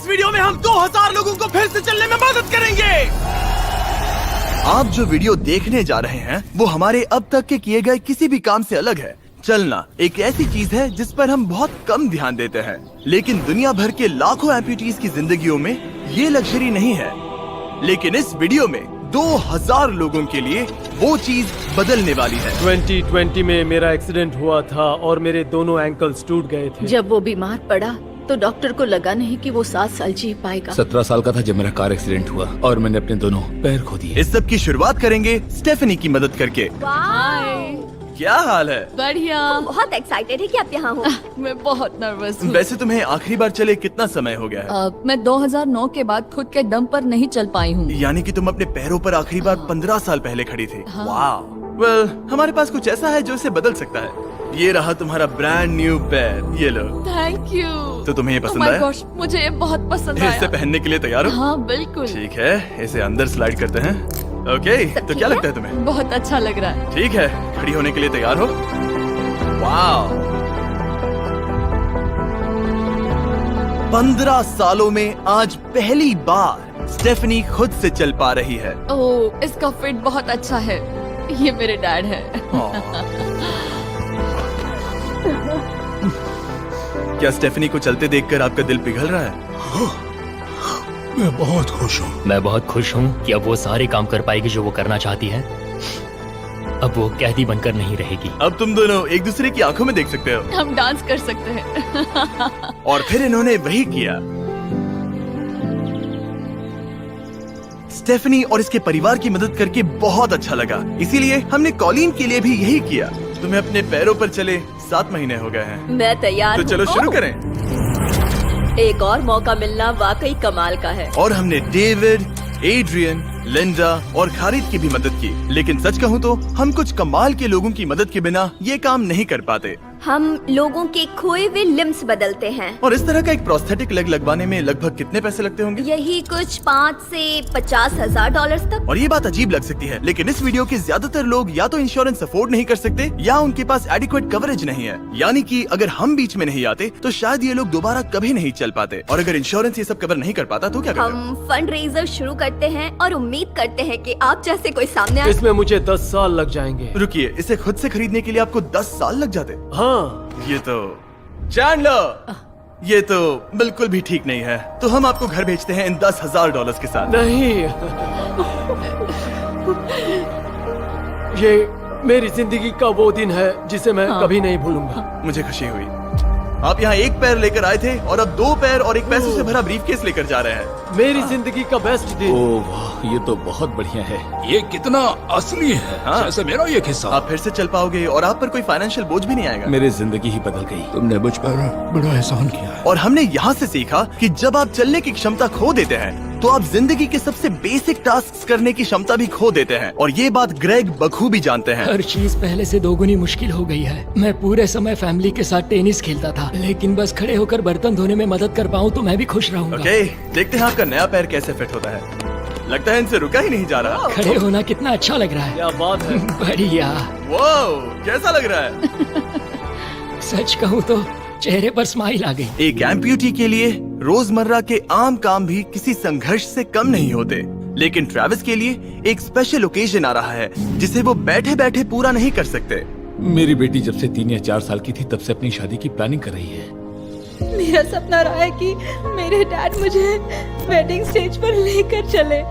इस वीडियो में हम 2000 लोगों को फिर से चलने में मदद करेंगे। आप जो वीडियो देखने जा रहे हैं वो हमारे अब तक के किए गए किसी भी काम से अलग है। चलना एक ऐसी चीज है जिस पर हम बहुत कम ध्यान देते हैं, लेकिन दुनिया भर के लाखों एम्पुटीज की जिंदगियों में ये लग्जरी नहीं है। लेकिन इस वीडियो में 2000 लोगों के लिए वो चीज बदलने वाली है। 2020 में मेरा एक्सीडेंट हुआ था और मेरे दोनों एंकल्स टूट गए थे। जब वो बीमार पड़ा तो डॉक्टर को लगा नहीं कि वो 7 साल जी पाएगा। 17 साल का था जब मेरा कार एक्सीडेंट हुआ और मैंने अपने दोनों पैर खो दिए। इस सब की शुरुआत करेंगे स्टेफनी की मदद करके। क्या हाल है? बढ़िया। बहुत एक्साइटेड है कि आप यहाँ हो। मैं बहुत नर्वस हूँ। वैसे तुम्हें आखिरी बार चले कितना समय हो गया है? मैं 2009 के बाद खुद के दम पर नहीं चल पाई हूँ। यानी कि तुम अपने पैरों पर आखिरी बार 15 साल पहले खड़ी थी। वाह। वेल, हमारे पास कुछ ऐसा है जो इसे बदल सकता है। ये रहा तुम्हारा ब्रांड न्यू पैर, ये लो। Thank you. तो तुम्हें ये Oh पसंद my आया? gosh, मुझे ये बहुत पसंद आया। इसे पहनने के लिए तैयार हो? हाँ बिल्कुल। ठीक है, इसे अंदर स्लाइड करते हैं। ओके, तो क्या लगता है तुम्हें? बहुत अच्छा लग रहा है। ठीक है, खड़ी होने के लिए तैयार हो? वाह। 15 सालों में आज पहली बार स्टेफनी खुद से चल पा रही है। ओह, इसका फिट बहुत अच्छा है। ये मेरे डैड है। क्या स्टेफनी को चलते देखकर आपका दिल पिघल रहा है? मैं बहुत खुश हूँ। मैं बहुत खुश हूँ कि अब वो सारे काम कर पाएगी जो वो करना चाहती है। अब वो कैदी बनकर नहीं रहेगी। अब तुम दोनों एक दूसरे की आंखों में देख सकते हो। हम डांस कर सकते हैं। और फिर इन्होंने वही किया। स्टेफनी और इसके परिवार की मदद करके बहुत अच्छा लगा, इसीलिए हमने कॉलिन के लिए भी यही किया। तुम्हें अपने पैरों पर चले 7 महीने हो गए हैं। मैं तैयार तो हूँ। चलो शुरू करें। एक और मौका मिलना वाकई कमाल का है। और हमने डेविड, एड्रियन, लिंडा और खालिद की भी मदद की। लेकिन सच कहूँ तो हम कुछ कमाल के लोगों की मदद के बिना ये काम नहीं कर पाते। हम लोगों के खोए हुए लिम्स बदलते हैं। और इस तरह का एक प्रोस्थेटिक लेग लगवाने में लगभग कितने पैसे लगते होंगे? यही कुछ 5 से 50 हजार डॉलर तक। और ये बात अजीब लग सकती है, लेकिन इस वीडियो के ज्यादातर लोग या तो इंश्योरेंस अफोर्ड नहीं कर सकते या उनके पास एडिक्वेट कवरेज नहीं है। यानी कि अगर हम बीच में नहीं आते तो शायद ये लोग दोबारा कभी नहीं चल पाते। और अगर इंश्योरेंस ये सब कवर नहीं कर पाता तो क्या करते? हम फंड रेजर शुरू करते हैं और उम्मीद करते हैं कि आप जैसे कोई सामने आए। इसमें मुझे 10 साल लग जाएंगे। रुकिए, इसे खुद से खरीदने के लिए आपको 10 साल लग जाते? हाँ। ये तो चैंडलर, ये तो बिल्कुल भी ठीक नहीं है। तो हम आपको घर भेजते हैं इन $10,000 के साथ। नहीं, ये मेरी जिंदगी का वो दिन है जिसे मैं कभी नहीं भूलूंगा। मुझे खुशी हुई। आप यहाँ एक पैर लेकर आए थे और अब 2 पैर और एक पैसों से भरा ब्रीफकेस लेकर जा रहे हैं। मेरी जिंदगी का बेस्ट दिन। ओह वाह, ये तो बहुत बढ़िया है। ये कितना असली है। हाँ। जैसे मेरा ये किस्सा। आप फिर से चल पाओगे और आप पर कोई फाइनेंशियल बोझ भी नहीं आएगा। मेरी जिंदगी ही बदल गई। तुमने मुझ पर बड़ा एहसान किया है। और हमने यहाँ से सीखा कि जब आप चलने की क्षमता खो देते हैं तो आप जिंदगी के सबसे बेसिक टास्क करने की क्षमता भी खो देते हैं। और ये बात ग्रेग बखूबी जानते हैं। हर चीज पहले से दोगुनी मुश्किल हो गई है। मैं पूरे समय फैमिली के साथ टेनिस खेलता था, लेकिन बस खड़े होकर बर्तन धोने में मदद कर पाऊँ तो मैं भी खुश रहूंगा। ओके, देखते हैं आपका नया पैर कैसे फिट होता है। लगता है इनसे रुका ही नहीं जा रहा। खड़े होना कितना अच्छा लग रहा है। क्या बात है। बढ़िया। वाओ, कैसा लग रहा है? सच कहूँ तो चेहरे पर स्माइल आ गई। एक एम्प्यूटी के लिए रोजमर्रा के आम काम भी किसी संघर्ष से कम नहीं होते, लेकिन ट्रेविस के लिए एक स्पेशल ओकेजन आ रहा है जिसे वो बैठे बैठे पूरा नहीं कर सकते। मेरी बेटी जब से 3 या 4 साल की थी तब से अपनी शादी की प्लानिंग कर रही है। मेरा सपना रहा है कि मेरे डैड मुझे वेडिंग स्टेज पर लेकर चले।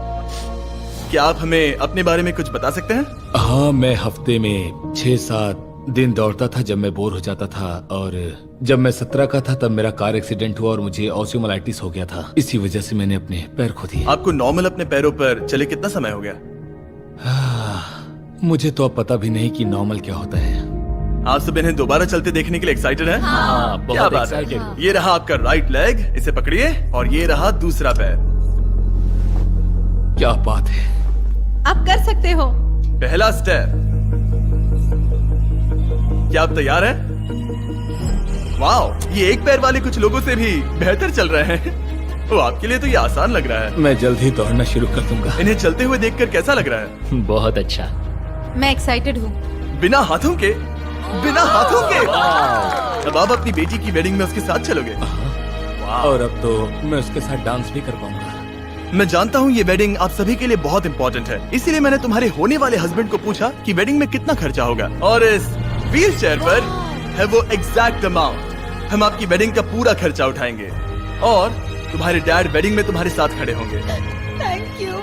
क्या आप हमें अपने बारे में कुछ बता सकते हैं? हाँ, मैं हफ्ते में 6-7 दिन दौड़ता था जब मैं बोर हो जाता था। और जब मैं 17 का था तब मेरा कार एक्सीडेंट हुआ और मुझे ऑस्टियोमाइलाइटिस हो गया था। इसी वजह से मैंने अपने पैर खो दिए। आपको नॉर्मल अपने पैरों पर चले कितना समय हो गया? मुझे तो अब पता भी नहीं कि नॉर्मल क्या होता है। आप सब इन्हें दोबारा चलते देखने के लिए एक्साइटेड हैं? हाँ, क्या बहुत बात है। एक्साइटेड। ये रहा आपका राइट लेग, इसे पकड़िए। और ये रहा दूसरा पैर। क्या बात है। आप कर सकते हो। पहला स्टेप। क्या आप तैयार हैं? वाओ, ये एक पैर वाले कुछ लोगों से भी बेहतर चल रहे हैं। तो आपके लिए तो ये आसान लग रहा है। मैं जल्द ही दौड़ना शुरू कर दूंगा। इन्हें चलते हुए देखकर कैसा लग रहा है? बहुत अच्छा। मैं एक्साइटेड हूँ। बिना हाथों के? बिना हाथों के? अब आप अपनी बेटी की वेडिंग में उसके साथ चलोगे? और अब तो मैं उसके साथ डांस भी कर पाऊंगा। मैं जानता हूँ ये वेडिंग आप सभी के लिए बहुत इंपॉर्टेंट है, इसीलिए मैंने तुम्हारे होने वाले हस्बैंड को पूछा कि वेडिंग में कितना खर्चा होगा, और इस व्हील चेयर पर है वो एग्जैक्ट अमाउंट। हम आपकी वेडिंग का पूरा खर्चा उठाएंगे और तुम्हारे डैड वेडिंग में तुम्हारे साथ खड़े होंगे। Thank you.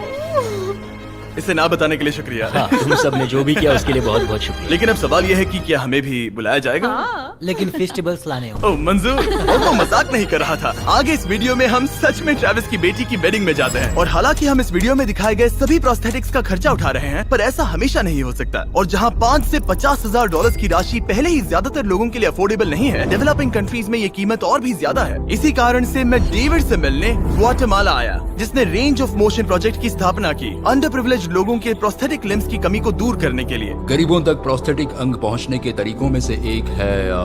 इसे ना बताने के लिए शुक्रिया। हाँ, तुम सब ने जो भी किया उसके लिए बहुत बहुत शुक्रिया। लेकिन अब सवाल यह है कि क्या हमें भी बुलाया जाएगा? लेकिन फेस्टिवल्स लाने हो। ओह मंजूर, और वो मजाक नहीं कर रहा था। आगे इस वीडियो में हम सच में ट्रेविस की बेटी की वेडिंग में जाते हैं, और हालांकि हम इस वीडियो में दिखाए गए सभी प्रोस्थेटिक्स का खर्चा उठा रहे हैं, पर ऐसा हमेशा नहीं हो सकता। और जहां 5 से 50,000 डॉलर्स की राशि पहले ही ज्यादातर लोगों के लिए अफोर्डेबल नहीं है, डेवलपिंग कंट्रीज में ये कीमत और भी ज्यादा है। इसी कारण से मैं डेविड से मिलने ग्वाटेमाला आया, जिसने रेंज ऑफ मोशन प्रोजेक्ट की स्थापना की अंडर प्रिविलेज्ड लोगों के प्रोस्थेटिक लिम्स की कमी को दूर करने के लिए। गरीबों तक प्रोस्थेटिक अंग पहुंचने के तरीकों में से एक है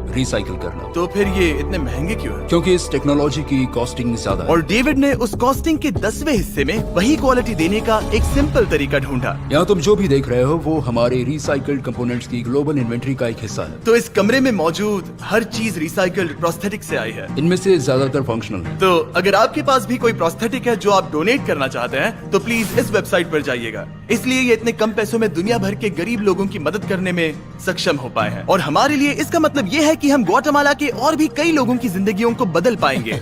रिसाइकिल करना। तो फिर ये इतने महंगे क्यों है? क्योंकि इस टेक्नोलॉजी की कॉस्टिंग ज्यादा है। और डेविड ने उस कॉस्टिंग के 10वें हिस्से में वही क्वालिटी देने का एक सिंपल तरीका ढूंढा। यहाँ तुम जो भी देख रहे हो वो हमारे रिसाइकल्ड कंपोनेंट्स की ग्लोबल इन्वेंट्री का एक हिस्सा है। तो इस कमरे में मौजूद हर चीज रिसाइकल्ड प्रोस्थेटिक से आई है। इनमें से ज्यादातर फंक्शनल है। तो अगर आपके पास भी कोई प्रोस्थेटिक है जो आप डोनेट करना चाहते हैं, तो प्लीज इस वेबसाइट पर जाइएगा। इसलिए ये इतने कम पैसों में दुनिया भर के गरीब लोगों की मदद करने में सक्षम हो पाए हैं। और हमारे लिए इसका मतलब ये है कि हम ग्वाटेमाला के और भी कई लोगों की जिंदगियों को बदल पाएंगे।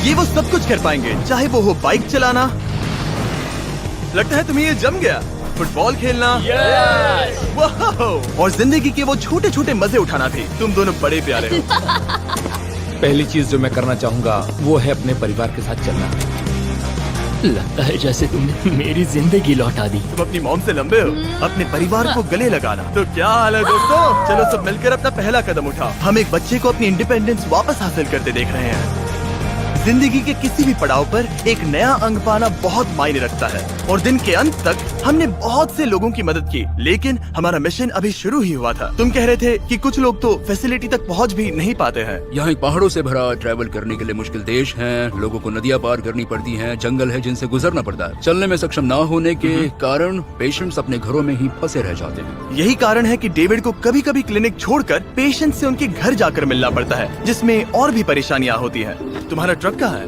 ये वो सब कुछ कर पाएंगे, चाहे वो हो बाइक चलाना, लगता है तुम्हें ये जम गया, फुटबॉल खेलना, वाह, और जिंदगी के वो छोटे छोटे मजे उठाना भी। तुम दोनों बड़े प्यारे हो। पहली चीज जो मैं करना चाहूंगा वो है अपने परिवार के साथ चलना। लगता है जैसे तुमने मेरी जिंदगी लौटा दी। तुम अपनी मॉम से लंबे हो, अपने परिवार को गले लगाना। तो क्या हाल है दोस्तों, चलो सब मिलकर अपना पहला कदम उठाओ। हम एक बच्चे को अपनी इंडिपेंडेंस वापस हासिल करते देख रहे हैं। जिंदगी के किसी भी पड़ाव पर एक नया अंग पाना बहुत मायने रखता है, और दिन के अंत तक हमने बहुत से लोगों की मदद की, लेकिन हमारा मिशन अभी शुरू ही हुआ था। तुम कह रहे थे कि कुछ लोग तो फैसिलिटी तक पहुंच भी नहीं पाते हैं। यहाँ एक पहाड़ों से भरा ट्रैवल करने के लिए मुश्किल देश है, लोगों को नदियाँ पार करनी पड़ती हैं, जंगल है जिनसे गुजरना पड़ता है। चलने में सक्षम न होने के कारण पेशेंट्स अपने घरों में ही फंसे रह जाते हैं। यही कारण है कि डेविड को कभी कभी क्लिनिक छोड़कर पेशेंट से उनके घर जाकर मिलना पड़ता है, जिसमें और भी परेशानियां होती हैं। तुम्हारा ट्रक कहाँ है?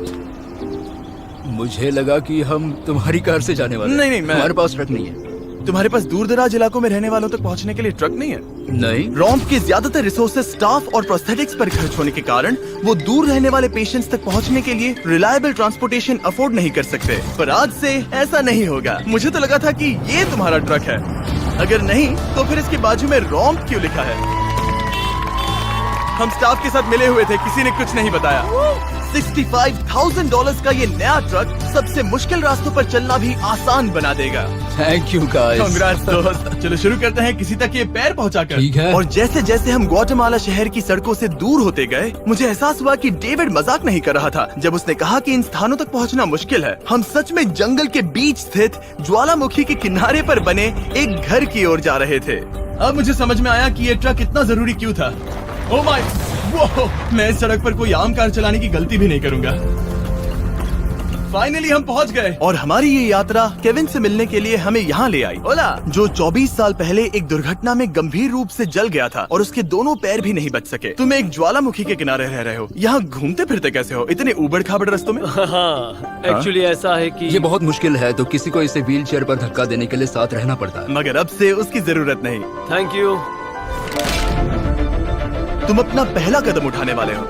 मुझे लगा कि हम तुम्हारी कार से जाने वाले हैं। नहीं, हमारे पास ट्रक नहीं है। तुम्हारे पास दूर दराज इलाकों में रहने वालों तक पहुंचने के लिए ट्रक नहीं है? नहीं। रॉम्प के ज्यादातर रिसोर्सेज स्टाफ और प्रोस्थेटिक्स पर खर्च होने के कारण वो दूर रहने वाले पेशेंट्स तक पहुंचने के लिए रिलायबल ट्रांसपोर्टेशन अफोर्ड नहीं कर सकते। पर आज से ऐसा नहीं होगा। मुझे तो लगा था कि ये तुम्हारा ट्रक है, अगर नहीं तो फिर इसके बाजू में रॉम्प क्यों लिखा है? हम स्टाफ के साथ मिले हुए थे, किसी ने कुछ नहीं बताया। $65,000 का ये नया ट्रक सबसे मुश्किल रास्तों पर चलना भी आसान बना देगा। Thank you guys. कांग्रेस दोस्त। चलो शुरू करते हैं किसी तक ये पैर पहुंचाकर। ठीक है। और जैसे जैसे हम ग्वाटेमाला शहर की सड़कों से दूर होते गए, मुझे एहसास हुआ कि डेविड मजाक नहीं कर रहा था जब उसने कहा कि इन स्थानों तक पहुंचना मुश्किल है। हम सच में जंगल के बीच स्थित ज्वालामुखी के किनारे पर बने एक घर की ओर जा रहे थे। अब मुझे समझ में आया कि ये ट्रक इतना जरूरी क्यों था। ओह माय, वो मैं इस सड़क पर कोई आम कार चलाने की गलती भी नहीं करूंगा। फाइनली हम पहुंच गए, और हमारी ये यात्रा केविन से मिलने के लिए हमें यहाँ ले आई। ओला, जो 24 साल पहले एक दुर्घटना में गंभीर रूप से जल गया था और उसके दोनों पैर भी नहीं बच सके। तुम एक ज्वालामुखी के किनारे रह रहे हो, यहाँ घूमते फिरते कैसे हो इतने उबड़ खाबड़ रास्तों में? हाँ, एक्चुअली ऐसा है कि ये बहुत मुश्किल है, तो किसी को इसे व्हील चेयर पर धक्का देने के लिए साथ रहना पड़ता है। मगर अब से उसकी जरूरत नहीं। Thank you. तुम अपना पहला कदम उठाने वाले हो।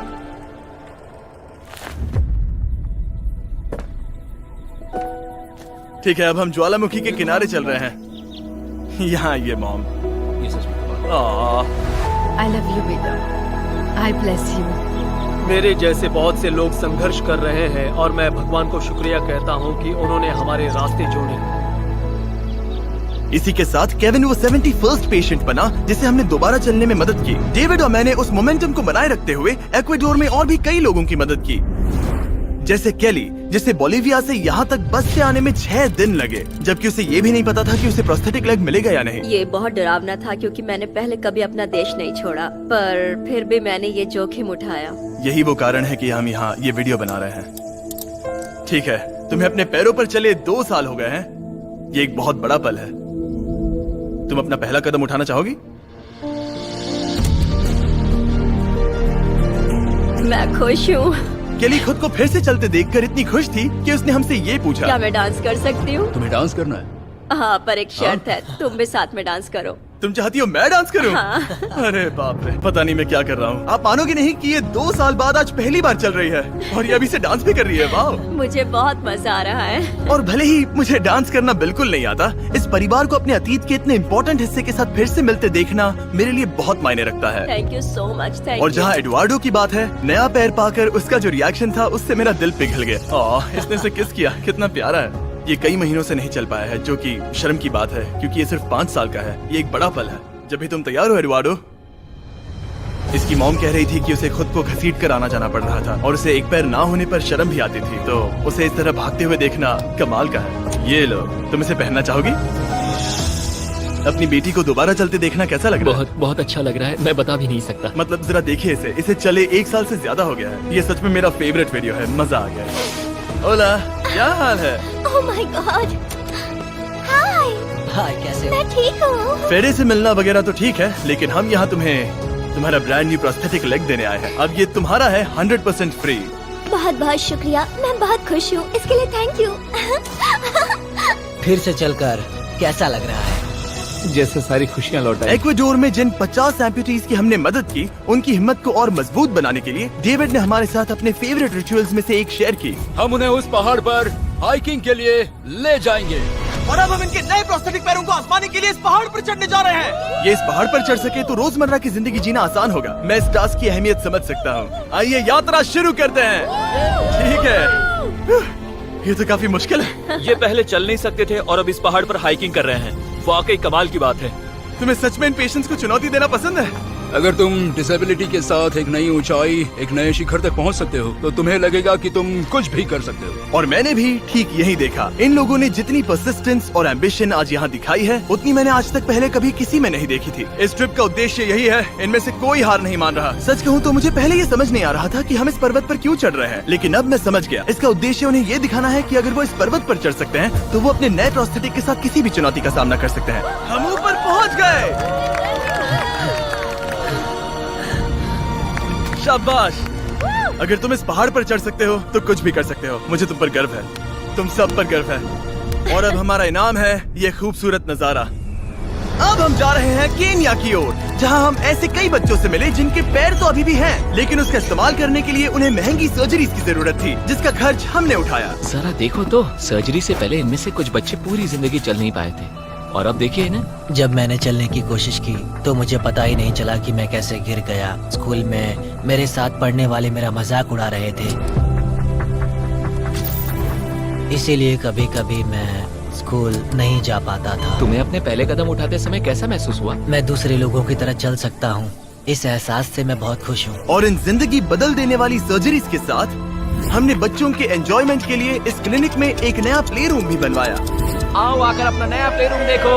ठीक है, अब हम ज्वालामुखी के किनारे चल रहे हैं। यहाँ ये मॉम। आई लव यू बेटा, आई ब्लेस यू। मेरे जैसे बहुत से लोग संघर्ष कर रहे हैं, और मैं भगवान को शुक्रिया कहता हूँ कि उन्होंने हमारे रास्ते जोड़े। इसी के साथ केविन वो 71st पेशेंट बना जिसे हमने दोबारा चलने में मदद की। डेविड और मैंने उस मोमेंटम को बनाए रखते हुए एक्वाडोर में और भी कई लोगों की मदद की, जैसे केली, जिसे बोलिविया से यहाँ तक बस से आने में 6 दिन लगे, जबकि उसे ये भी नहीं पता था कि उसे प्रोस्थेटिक लेग मिलेगा या नहीं। ये बहुत डरावना था क्योंकि मैंने पहले कभी अपना देश नहीं छोड़ा, पर फिर भी मैंने ये जोखिम उठाया। यही वो कारण है कि हम यहाँ ये वीडियो बना रहे हैं। ठीक है, तुम्हें अपने पैरों पर चले 2 साल हो गए हैं। ये एक बहुत बड़ा पल है। तुम अपना पहला कदम उठाना चाहोगी? मैं खुश हूँ। केली खुद को फिर से चलते देखकर इतनी खुश थी कि उसने हमसे ये पूछा, क्या मैं डांस कर सकती हूँ? तुम्हें डांस करना है? हाँ, पर एक शर्त है, तुम भी साथ में डांस करो। तुम चाहती हो मैं डांस करूं? हाँ। अरे बाप रे, पता नहीं मैं क्या कर रहा हूँ। आप मानोगे नहीं कि ये 2 साल बाद आज पहली बार चल रही है और ये अभी से डांस भी कर रही है। वाह! मुझे बहुत मजा आ रहा है। और भले ही मुझे डांस करना बिल्कुल नहीं आता, इस परिवार को अपने अतीत के इतने इम्पोर्टेंट हिस्से के साथ फिर से मिलते देखना मेरे लिए बहुत मायने रखता है। Thank you so much. Thank और यू। जहाँ एडवार्डो की बात है, नया पैर पाकर उसका जो रिएक्शन था उससे मेरा दिल पिघल गया। इसने से किस किया, कितना प्यारा है। ये कई महीनों से नहीं चल पाया है, जो कि शर्म की बात है क्योंकि ये सिर्फ 5 साल का है। ये एक बड़ा पल है। जब भी तुम तैयार हो एडवार्डो। इसकी मॉम कह रही थी कि उसे खुद को घसीट कर आना जाना पड़ रहा था और उसे एक पैर ना होने पर शर्म भी आती थी, तो उसे इस तरह भागते हुए देखना कमाल का है। ये लो, तुम इसे पहनना चाहोगी? अपनी बेटी को दोबारा चलते देखना कैसा लग रहा है? बहुत अच्छा लग रहा है, मैं बता भी नहीं सकता। मतलब जरा देखिए इसे चले 1 साल से ज्यादा हो गया है। ये सच में मेरा फेवरेट वीडियो है, मजा आ गया। ओला, क्या हाल है? ओह माय गॉड, हाय। हाय, कैसे हो? मैं ठीक हूँ। फेरे से मिलना वगैरह तो ठीक है, लेकिन हम यहाँ तुम्हारा ब्रांड न्यू प्रोस्थेटिक लेग देने आए हैं। अब ये तुम्हारा है 100% फ्री। बहुत बहुत शुक्रिया, मैं बहुत खुश हूँ, इसके लिए थैंक यू। फिर से चलकर कैसा लग रहा है? जैसे सारी खुशियाँ लौट आई। इक्वाडोर में जिन 50 एम्पुटीज की हमने मदद की, उनकी हिम्मत को और मजबूत बनाने के लिए डेविड ने हमारे साथ अपने फेवरेट रिचुअल्स में से एक शेयर की। हम उन्हें उस पहाड़ पर हाइकिंग के लिए ले जाएंगे। और अब हम इनके नए प्रोस्थेटिक पैरों को आजमाने के लिए इस पहाड़ पर चढ़ने जा रहे हैं। ये इस पहाड़ पर चढ़ सके तो रोजमर्रा की जिंदगी जीना आसान होगा। मैं इस टास्क की अहमियत समझ सकता हूँ। आइए यात्रा शुरू करते हैं। ठीक है, ये तो काफी मुश्किल है। ये पहले चल नहीं सकते थे और अब इस पहाड़ पर हाइकिंग कर रहे हैं। वाकई कमाल की बात है। तुम्हें सच में इन पेशेंट्स को चुनौती देना पसंद है? अगर तुम डिसेबिलिटी के साथ एक नई ऊंचाई, एक नए शिखर तक पहुंच सकते हो, तो तुम्हें लगेगा कि तुम कुछ भी कर सकते हो। और मैंने भी ठीक यही देखा। इन लोगों ने जितनी परसिस्टेंस और एम्बिशन आज यहाँ दिखाई है, उतनी मैंने आज तक पहले कभी किसी में नहीं देखी थी। इस ट्रिप का उद्देश्य यही है, इनमें से कोई हार नहीं मान रहा। सच कहूँ तो मुझे पहले ये समझ नहीं आ रहा था कि हम इस पर्वत पर क्यों चढ़ रहे हैं, लेकिन अब मैं समझ गया। इसका उद्देश्य उन्हें ये दिखाना है कि अगर वो इस पर्वत पर चढ़ सकते हैं, तो वो अपने नए प्रोस्थेटिक के साथ किसी भी चुनौती का सामना कर सकते हैं। हम ऊपर पहुँच गए। शाबाश! अगर तुम इस पहाड़ पर चढ़ सकते हो तो कुछ भी कर सकते हो। मुझे तुम पर गर्व है, तुम सब पर गर्व है। और अब हमारा इनाम है ये खूबसूरत नजारा। अब हम जा रहे हैं केन्या की ओर, जहां हम ऐसे कई बच्चों से मिले जिनके पैर तो अभी भी हैं, लेकिन उसका इस्तेमाल करने के लिए उन्हें महंगी सर्जरीज की जरूरत थी, जिसका खर्च हमने उठाया। जरा देखो तो, सर्जरी से पहले इनमें से कुछ बच्चे पूरी जिंदगी चल नहीं पाए थे, और अब देखिए ना। जब मैंने चलने की कोशिश की तो मुझे पता ही नहीं चला कि मैं कैसे गिर गया। स्कूल में मेरे साथ पढ़ने वाले मेरा मजाक उड़ा रहे थे, इसीलिए कभी कभी मैं स्कूल नहीं जा पाता था। तुम्हें अपने पहले कदम उठाते समय कैसा महसूस हुआ? मैं दूसरे लोगों की तरह चल सकता हूँ, इस एहसास से मैं बहुत खुश हूँ। और इन जिंदगी बदल देने वाली सर्जरीज के साथ हमने बच्चों के एंजॉयमेंट के लिए इस क्लिनिक में एक नया प्ले रूम भी बनवाया। आओ आकर अपना नया प्ले रूम देखो।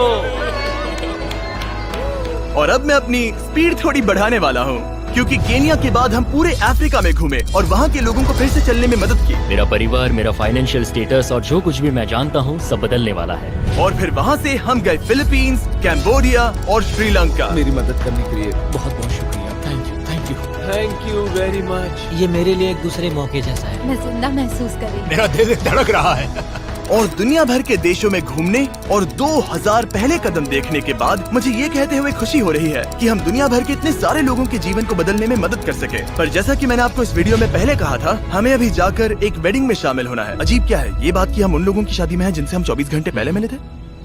और अब मैं अपनी स्पीड थोड़ी बढ़ाने वाला हूँ, क्योंकि केन्या के बाद हम पूरे अफ्रीका में घूमे और वहाँ के लोगों को फिर से चलने में मदद की। मेरा परिवार, मेरा फाइनेंशियल स्टेटस और जो कुछ भी मैं जानता हूँ सब बदलने वाला है। और फिर वहाँ से हम गए फिलीपींस, कैम्बोडिया और श्रीलंका। मेरी मदद करने के लिए बहुत बहुत शुक्रिया। Thank you, thank you, thank you very much. ये मेरे लिए एक दूसरे मौके जैसा है। मैं जिंदा महसूस कर रही हूँ। मेरा दिल धड़क रहा है। और दुनिया भर के देशों में घूमने और 2000 पहले कदम देखने के बाद मुझे ये कहते हुए खुशी हो रही है कि हम दुनिया भर के इतने सारे लोगों के जीवन को बदलने में मदद कर सके। पर जैसा कि मैंने आपको इस वीडियो में पहले कहा था, हमें अभी जाकर एक वेडिंग में शामिल होना है। अजीब क्या है ये बात कि हम उन लोगों की शादी में हैं जिनसे हम 24 घंटे पहले मिले थे।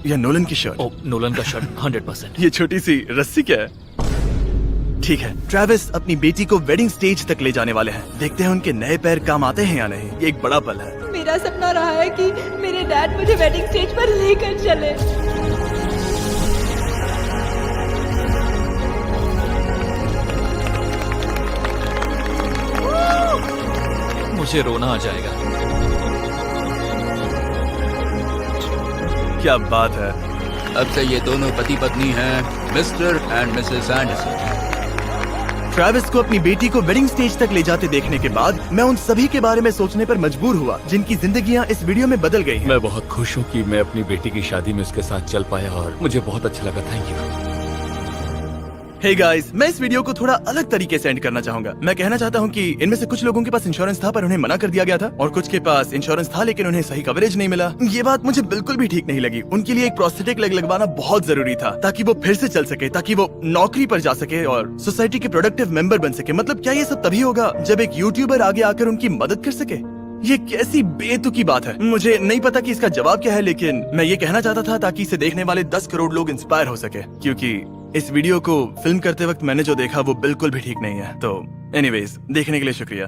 यह नोलन की शर्ट। ओ, नोलन का शर्ट 100%। ये छोटी सी रस्सी क्या है? ठीक है, ट्रेविस अपनी बेटी को वेडिंग स्टेज तक ले जाने वाले हैं। देखते हैं उनके नए पैर काम आते हैं या नहीं। ये एक बड़ा पल है। मेरा सपना रहा है कि मेरे डैड मुझे वेडिंग स्टेज पर लेकर चले। मुझे रोना आ जाएगा। क्या बात है। अब से ये दोनों पति पत्नी हैं, mister and Mrs Anderson. Travis को अपनी बेटी को वेडिंग स्टेज तक ले जाते देखने के बाद मैं उन सभी के बारे में सोचने पर मजबूर हुआ जिनकी जिंदगियां इस वीडियो में बदल गई हैं। मैं बहुत खुश हूँ कि मैं अपनी बेटी की शादी में उसके साथ चल पाया और मुझे बहुत अच्छा लगा। Thank you. हे गाइस, मैं इस वीडियो को थोड़ा अलग तरीके से एंड करना चाहूंगा। मैं कहना चाहता हूँ कि इनमें से कुछ लोगों के पास इंश्योरेंस था पर उन्हें मना कर दिया गया था, और कुछ के पास इंश्योरेंस था लेकिन उन्हें सही कवरेज नहीं मिला। ये बात मुझे बिल्कुल भी ठीक नहीं लगी। उनके लिए एक प्रोस्थेटिक लेग लगवाना बहुत जरूरी था ताकि वो फिर से चल सके, ताकि वो नौकरी पर जा सके और सोसाइटी के प्रोडक्टिव मेंबर बन सके। मतलब क्या ये सब तभी होगा जब एक यूट्यूबर आगे आकर उनकी मदद कर सके? ये कैसी बेतुकी बात है। मुझे नहीं पता कि इसका जवाब क्या है, लेकिन मैं ये कहना चाहता था ताकि इसे देखने वाले 10 करोड़ लोग इंस्पायर हो सके, क्योंकि इस वीडियो को फिल्म करते वक्त मैंने जो देखा वो बिल्कुल भी ठीक नहीं है। तो एनीवेज, देखने के लिए शुक्रिया।